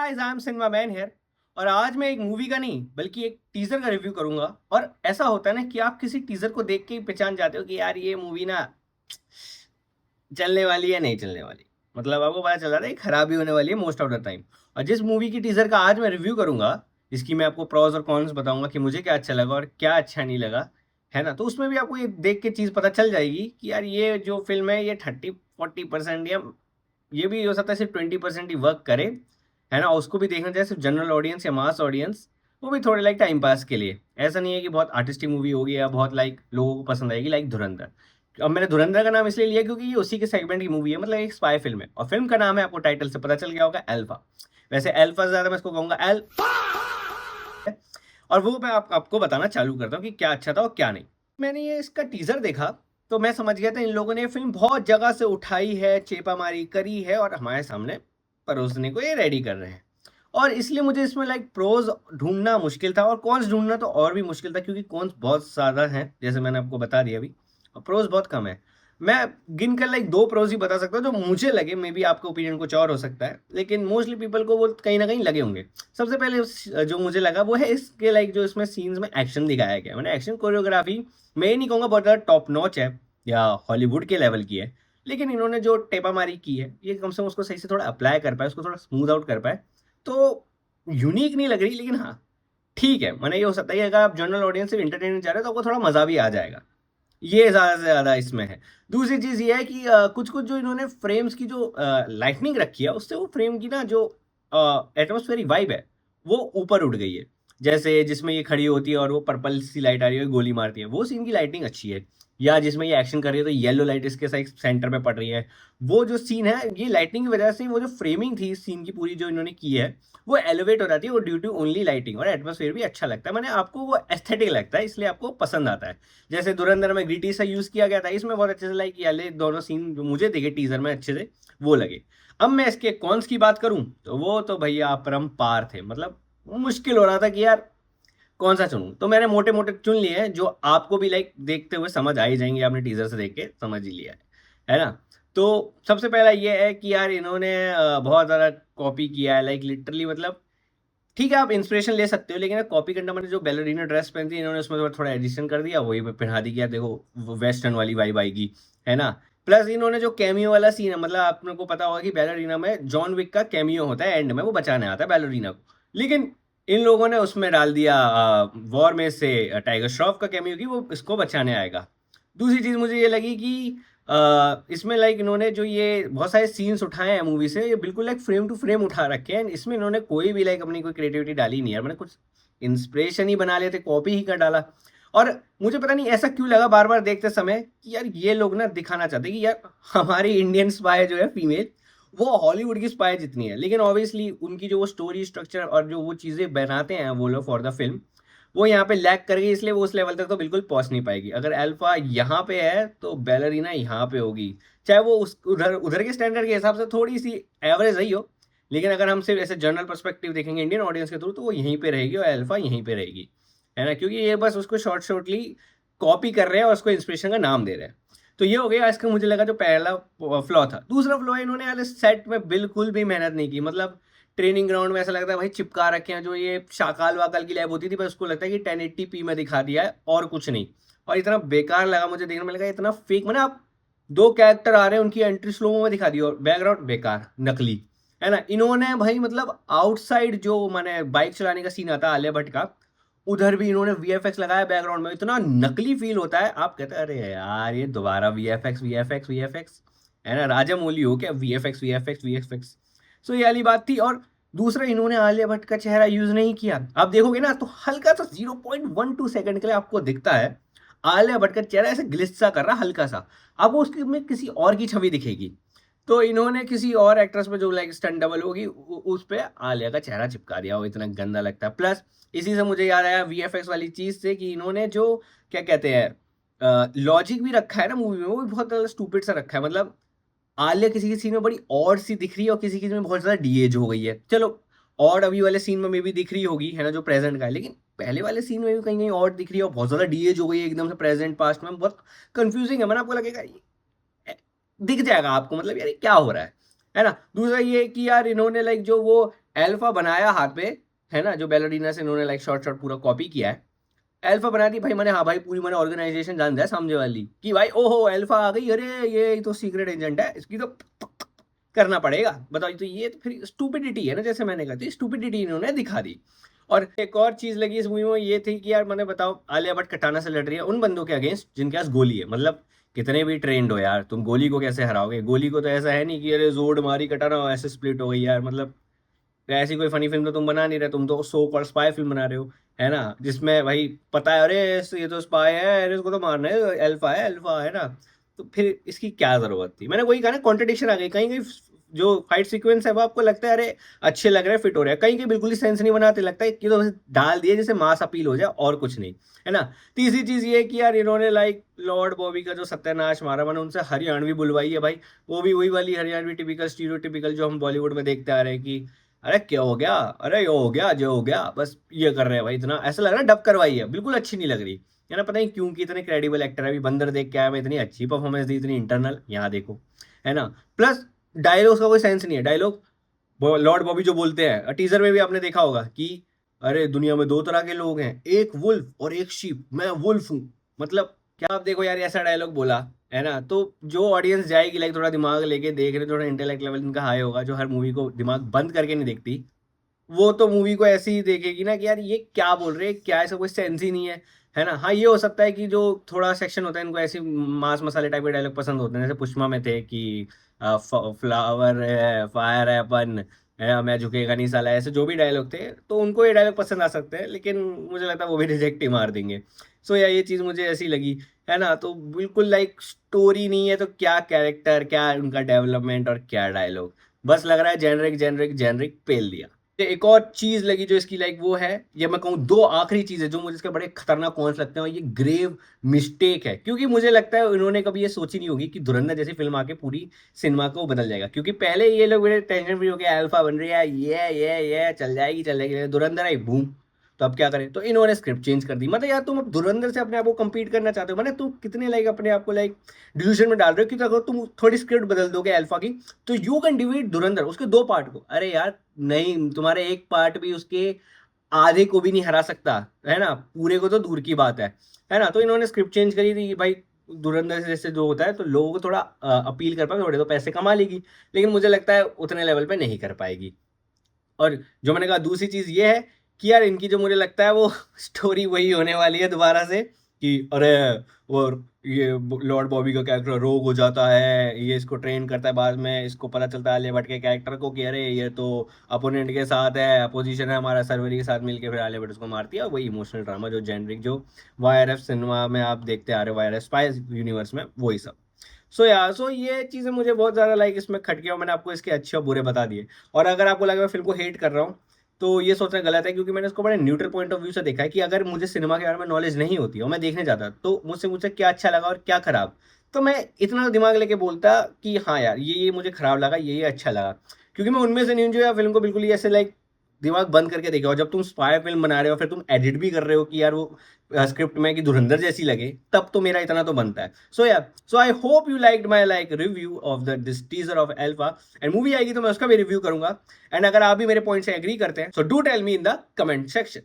Guys, I am cinema man here. और आज मैं एक मूवी का नहीं बल्कि एक टीजर का रिव्यू करूंगा। और ऐसा होता है ना कि आप किसी टीजर को देख के ही पहचान जाते हो कि यार ये मूवी ना चलने वाली है नहीं चलने वाली। मतलब आपको पता चल जाता है खराबी होने वाली है मोस्ट ऑफ द टाइम। और जिस मूवी की टीजर का आज मैं रिव्यू करूंगा, जिसकी मैं आपको प्रोज और कॉन्स बताऊंगा कि मुझे क्या अच्छा लगा और क्या अच्छा नहीं लगा, है ना, तो उसमें भी आपको ये देख के चीज पता चल जाएगी कि यार ये जो फिल्म है ये 30-40% या ये भी हो सकता है सिर्फ 20% ही वर्क करे, है ना। उसको भी देखना चाहिए सिर्फ जनरल ऑडियंस या मास ऑडियंस, वो भी थोड़े लाइक टाइम पास के लिए। ऐसा नहीं है कि बहुत आर्टिस्टिक मूवी होगी या बहुत लाइक लोगों को पसंद आएगी लाइक धुरंधर। अब मैंने धुरंधर का नाम इसलिए लिया क्योंकि ये उसी के सेगमेंट की मूवी है, मतलब एक स्पाई फिल्म है और फिल्म का नाम है, आपको टाइटल से पता चल गया होगा, एल्फा। वैसे एल्फा से ज्यादा मैं इसको कहूंगा एल। और वो मैं आपको बताना चालू करता हूँ कि क्या अच्छा था और क्या नहीं। मैंने ये इसका टीजर देखा तो मैं समझ गया था इन लोगों ने ये फिल्म बहुत जगह से उठाई है, चेपामारी करी है और हमारे सामने परोसने को ये रेडी कर रहे हैं। और इसलिए मुझे इसमें लाइक प्रोज ढूंढना मुश्किल था और कॉन्स ढूंढना तो और भी मुश्किल था, क्योंकि कॉन्स बहुत ज़्यादा हैं जैसे मैंने आपको बता दिया अभी, और प्रोज बहुत कम है। मैं गिन कर लाइक दो प्रोज ही बता सकता हूँ जो मुझे लगे, मे बी आपका ओपिनियन कुछ और हो सकता है, लेकिन मोस्टली पीपल को वो कहीं ना कहीं लगे होंगे। सबसे पहले जो मुझे लगा वो है इसके लाइक जो इसमें सीन्स में एक्शन दिखाया गया, मैंने एक्शन कोरियोग्राफी मैं ये नहीं कहूँगा बहुत ज़्यादा टॉप नॉच है या हॉलीवुड के लेवल की है, लेकिन इन्होंने जो टेपामारी की है ये कम से कम उसको सही से थोड़ा अप्लाई कर पाए, उसको थोड़ा स्मूथ आउट कर पाए, तो यूनिक नहीं लग रही, लेकिन हाँ ठीक है। मैंने ये हो सकता है कि अगर आप जनरल ऑडियंस से इंटरटेनमेंट चाह रहे हो तो आपको थोड़ा मजा भी आ जाएगा, ये ज़्यादा से ज़्यादा इसमें है। दूसरी चीज़ ये है कि कुछ कुछ जो इन्होंने फ्रेम्स की जो लाइटनिंग रखी है उससे वो फ्रेम की ना जो एटमॉस्फेरिक वाइब है वो ऊपर उठ गई है। जैसे जिसमें ये खड़ी होती है और वो पर्पल सी लाइट आ रही है, गोली मारती है, वो सीन की लाइटिंग अच्छी है। या जिसमें ये एक्शन कर रही है तो येलो लाइट इसके साइड सेंटर में पड़ रही है। वो जो सीन है ये लाइटिंग की वजह से वो जो फ्रेमिंग थी सीन की पूरी जो इन्होंने की है वो एलिवेट हो जाती है, वो ड्यू टू ओनली लाइटिंग, और एटमॉस्फेयर भी अच्छा लगता है, मैंने आपको वो एस्थेटिक लगता है इसलिए आपको पसंद आता है। जैसे धुरंधर में ग्रिटी सा यूज किया गया था, इसमें बहुत अच्छे से लाइक ये दोनों सीन जो मुझे दिखे टीजर में अच्छे से वो लगे। अब मैं इसके कॉन्स की बात करूं तो वो तो भैया अपरंपार थे, मतलब मुश्किल हो रहा था कि यार कौन सा चुनूं, तो मैंने मोटे मोटे चुन लिए हैं जो आपको भी लाइक देखते हुए समझ आ ही जाएंगे, आपने टीजर से देख के समझ ही लिया है ना। तो सबसे पहला ये है कि यार इन्होंने बहुत ज़्यादा कॉपी किया है, लाइक लिटरली, मतलब ठीक है आप इंस्पिरेशन ले सकते हो, लेकिन कॉपी करना मतलब जो बैलरीना ड्रेस पहनती है इन्होंने उसमें थोड़ा एडिशन कर दिया, वही पे पहना दी गया, देखो वेस्टर्न वाली वाइब आएगी, है ना। प्लस इन्होंने जो कैमियो वाला सीन है, मतलब आप लोगों को पता होगा कि बैलरीना में जॉन विक का कैमियो होता है, एंड में वो बचाने आता है बैलरीना को, लेकिन इन लोगों ने उसमें डाल दिया वॉर में से टाइगर श्रॉफ का कैमियो की वो इसको बचाने आएगा। दूसरी चीज़ मुझे ये लगी कि इसमें लाइक इन्होंने जो ये बहुत सारे सीन्स उठाए हैं मूवी से, ये बिल्कुल लाइक फ्रेम टू फ्रेम उठा रखे हैं, इसमें इन्होंने कोई भी लाइक अपनी कोई क्रिएटिविटी डाली नहीं है, मैंने कुछ इंस्पिरेशन ही बना लेते, कॉपी ही कर डाला। और मुझे पता नहीं ऐसा क्यों लगा बार बार देखते समय कि यार ये लोग ना दिखाना चाहते कि यार हमारी इंडियन स्पाई जो है फीमेल वो हॉलीवुड की स्पाई जितनी है, लेकिन ऑब्वियसली उनकी जो वो स्टोरी स्ट्रक्चर और जो वो चीज़ें बनाते हैं वो लोग फॉर द फिल्म, वो यहाँ पे लैग कर गई, इसलिए वो उस लेवल तक तो बिल्कुल पहुंच नहीं पाएगी। अगर अल्फा यहाँ पे है तो बैलरीना यहाँ पे होगी, चाहे वो उस उधर उधर के स्टैंडर्ड के हिसाब से थोड़ी सी एवरेज ही हो, लेकिन अगर हम सिर्फ ऐसे जनरल पर्सपेक्टिव देखेंगे इंडियन ऑडियंस के थ्रू तो वो यहीं पे रहेगी और अल्फा यहीं पे रहेगी, है ना, क्योंकि ये बस उसको शॉर्टली कॉपी कर रहे हैं और उसको इंस्पिरेशन का नाम दे रहे हैं। तो ये हो गया इसका मुझे लगा जो पहला फ्लॉ था। दूसरा फ्लॉ, इन्होंने यार सेट में बिल्कुल भी मेहनत नहीं की, मतलब ट्रेनिंग ग्राउंड में ऐसा लगता है भाई चिपका रखे हैं, जो ये शाकाल वाकाल की लैब होती थी बस उसको लगता है कि 1080p में दिखा दिया है और कुछ नहीं। और इतना बेकार लगा मुझे देखने में, लगा इतना फेक, मैंने आप दो कैरेक्टर आ रहे हैं उनकी एंट्री स्लो में दिखा दी और बैकग्राउंड बेकार नकली, है ना। इन्होंने भाई मतलब आउटसाइड जो मैंने बाइक चलाने का सीन आता है आलिया भट्ट का, उधर भी इन्होंने वीएफएक्स लगाया बैकग्राउंड में, इतना नकली फील होता है, आप कहते हैं अरे यार ये दोबारा वीएफएक्स वीएफएक्स वीएफएक्स, है ना, राजा मौली हो क्या, वीएफएक्स वीएफएक्स वीएफएक्स। सो ये वाली बात थी। और दूसरा, इन्होंने आलिया भट्ट का चेहरा यूज नहीं किया, आप देखोगे ना तो हल्का सा 0.12 सेकंड के लिए आपको दिखता है आलिया भट्ट का चेहरा ऐसे ग्लिच सा कर रहा हल्का सा, आपको उसके में किसी और की छवि दिखेगी। तो इन्होंने किसी और एक्ट्रेस में जो लाइक स्टंट डबल होगी उस पे आलिया का चेहरा चिपका दिया, वो इतना गंदा लगता है। प्लस इसी से मुझे याद आया वीएफएक्स वाली चीज से कि इन्होंने जो क्या कहते हैं लॉजिक भी रखा है ना मूवी में, वो भी बहुत ज्यादा स्टूपिड सा रखा है। मतलब आलिया किसी के सीन में बड़ी ऑड सी दिख रही है और किसी की में बहुत ज्यादा डीएज हो गई है, चलो ऑड अभी वाले सीन में मे भी दिख रही होगी, है ना, जो प्रेजेंट का है, लेकिन पहले वाले सीन में भी कहीं कहीं ऑड दिख रही है और बहुत ज्यादा डीएज हो गई है एकदम से प्रेजेंट पास्ट में, बहुत कंफ्यूजिंग है। मैंने आपको लगेगा दिख जाएगा आपको, मतलब यार ये क्या हो रहा है है ना? दूसरा ये कि यार इन्होंने लाइक जो वो अल्फा बनाया हाथ पे, है ना? जो बैलरीना से इन्होंने लाइक शॉर्ट पूरा कॉपी किया है। अल्फा बना दी भाई मैंने, हाँ भाई पूरी मैंने ऑर्गेनाइज़ेशन जान जाए सामने वाली कि भाई ओहो! अल्फा आ गई, अरे ये तो सीक्रेट एजेंट है, इसकी तो करना पड़ेगा। बताओ तो ये तो फिर स्टूपिडिटी है ना, जैसे मैंने कहा तो स्टूपिडिटी इन्होंने दिखा दी। और एक और चीज़ लगी इस मूवी में ये थी कि यार मैंने बताओ आलिया भट्ट कटाना से लड़ रही है उन बंदों के अगेंस्ट जिनके पास गोली है। मतलब कितने भी ट्रेंड हो यार, तुम गोली को कैसे हराओगे? गोली को तो ऐसा है नहीं कि अरे ज़ोर मारी कटाना ऐसे स्प्लिट हो गई यार। मतलब ऐसी कोई फनी फिल्म तो तुम बना नहीं रहे, तुम तो सो कॉल्ड स्पाई फिल्म बना रहे हो, है ना? जिसमें भाई पता है अरे ये तो स्पाई है, अरे इसको तो मारना है, अल्फा है ना? तो फिर इसकी क्या ज़रूरत थी? मैंने वही कहा ना, कॉन्ट्रडिक्शन आ गई। कहीं-कहीं जो फाइट सीक्वेंस है वो आपको लगता है अरे अच्छे लग रहे हैं, फिट हो रहे हैं। कहीं-कहीं बिल्कुल ही सेंस नहीं बनाते, लगता है कि तो बस डाल दिए जैसे मास अपील हो जाए और कुछ नहीं, है ना? तीसरी चीज़ ये है कि यार इन्होंने लाइक लॉर्ड बॉबी का जो सत्यानाश मारा, मैंने उनसे हरियाणवी बुलवाई है भाई। वो भी वही वाली हरियाणवी टिपिकल स्टीरियोटिपिकल जो हम बॉलीवुड में देखते आ रहे हैं कि अरे क्या हो गया? अरे ये हो गया, जो हो गया, बस ये कर रहे हैं भाई। इतना ऐसा लग रहा है डब करवाई है, बिल्कुल अच्छी नहीं लग रही। है ना? पता नहीं क्यों कि इतने क्रेडिबल एक्टर है। अभी बंदर देख के आया मैं, इतनी अच्छी परफॉर्मेंस दी, इतनी इंटरनल, यहाँ देखो, है ना? प्लस डायलॉग्स का कोई सेंस नहीं है। डायलॉग लॉर्ड बॉबी जो बोलते हैं टीजर में भी आपने देखा होगा कि अरे दुनिया में 2 तरह के लोग हैं, एक वुल्फ और एक शीप, मैं वुल्फ हूँ। मतलब क्या आप देखो यार, ऐसा डायलॉग बोला, है ना? तो जो ऑडियंस जाएगी लाइक थोड़ा दिमाग लेके देख रहे, थोड़ा इंटेलेक्ट लेवल इनका हाई होगा, जो हर मूवी को दिमाग बंद करके नहीं देखती, वो तो मूवी को ऐसे ही देखेगी ना कि यार ये क्या बोल रहे हैं, क्या ऐसा कोई सेंस ही नहीं है ना? हाँ, ये हो सकता है कि जो थोड़ा सेक्शन होता है इनको ऐसे मास मसाले टाइप के डायलॉग पसंद होते हैं, जैसे पुष्पा में थे कि फ्लावर है, फायर है अपन, है मैं झुकेगा नहीं साला, ऐसे जो भी डायलॉग थे, तो उनको ये डायलॉग पसंद आ सकते हैं, लेकिन मुझे लगता है वो भी रिजेक्ट ही मार देंगे। सो या ये चीज़ मुझे ऐसी लगी, है ना? तो बिल्कुल लाइक स्टोरी नहीं है तो क्या कैरेक्टर, क्या उनका डेवलपमेंट और क्या डायलॉग, बस लग रहा है जेनरिक जेनरिक जेनरिक पेल दिया। एक और चीज लगी जो इसकी लाइक वो है, या मैं कहूँ दो आखिरी चीजें जो मुझे इसके बड़े खतरनाक कॉन्स लगते हैं, और ये ग्रेव मिस्टेक है, क्योंकि मुझे लगता है इन्होंने कभी ये सोची नहीं होगी कि धुरंधर जैसी फिल्म आके पूरी सिनेमा को बदल जाएगा। क्योंकि पहले ये लोग बड़े टेंशन फ्री हो गए, अल्फा बन रही है, ये चल जाएगी, धुरंधर आई बूम, तो अब क्या करें? तो इन्होंने स्क्रिप्ट चेंज कर दी। मतलब यार तुम अब धुरंधर से अपने आप को compete करना चाहते हो, मतलब तुम कितने लाइक अपने आप को लाइक डिल्यूजन में डाल रहे हो कि अगर तुम थोड़ी स्क्रिप्ट बदल दोगे अल्फा की तो यू कैन डिवीट धुरंधर उसके 2 पार्ट को। अरे यार नहीं, तुम्हारे एक पार्ट भी उसके आधे को भी नहीं हरा सकता, है ना? पूरे को तो दूर की बात है ना? तो इन्होंने स्क्रिप्ट चेंज करी थी कि भाई धुरंधर से जैसे जो होता है तो लोगों को थोड़ा अपील कर पाए, थोड़े तो पैसे कमा लेगी, लेकिन मुझे लगता है उतने लेवल पे नहीं कर पाएगी। और जो मैंने कहा दूसरी चीज़ ये है कि यार इनकी जो मुझे लगता है वो स्टोरी वही होने वाली है दोबारा से कि अरे वो ये लॉर्ड बॉबी का कैरेक्टर रोग हो जाता है, ये इसको ट्रेन करता है, बाद में इसको पता चलता है आलिया भट्ट के कैरेक्टर को कि अरे ये तो अपोनेंट के साथ है, अपोजिशन है हमारा, सर्वरी के साथ मिलके फिर आलिया भट्ट उसको मारती है। और वही इमोशनल ड्रामा जो जेनरिक जो वाईआरएफ सिनेमा में आप देखते आ रहे हो, वाईआरएफ स्पाइस यूनिवर्स में, वही सब। सो ये चीज़ें मुझे बहुत ज़्यादा लाइक इसमें खटकी, और मैंने आपको इसके अच्छे और बुरे बता दिए। और अगर आपको लगा मैं फिल्म को हेट कर रहा हूँ, तो ये सोचना गलत है, क्योंकि मैंने इसको बड़े न्यूट्रल पॉइंट ऑफ व्यू से देखा है कि अगर मुझे सिनेमा के बारे में नॉलेज नहीं होती और मैं देखने जाता तो मुझसे मुझसे क्या अच्छा लगा और क्या खराब, तो मैं इतना दिमाग लेके बोलता कि हाँ यार ये मुझे खराब लगा, ये अच्छा लगा, क्योंकि मैं उनमें से नहीं हूँ जो यार फिल्म को बिल्कुल ही ऐसे लाइक दिमाग बंद करके देखा। और जब तुम स्पाई फिल्म बना रहे हो फिर तुम एडिट भी कर रहे हो कि यार वो स्क्रिप्ट में कि धुरंधर जैसी लगे, तब तो मेरा इतना तो बनता है। So I hope you liked my like review of the this teaser of Alpha, and movie आएगी तो मैं उसका भी रिव्यू करूंगा। एंड अगर आप भी मेरे पॉइंट से एग्री करते हैं, so do tell me in the comment section.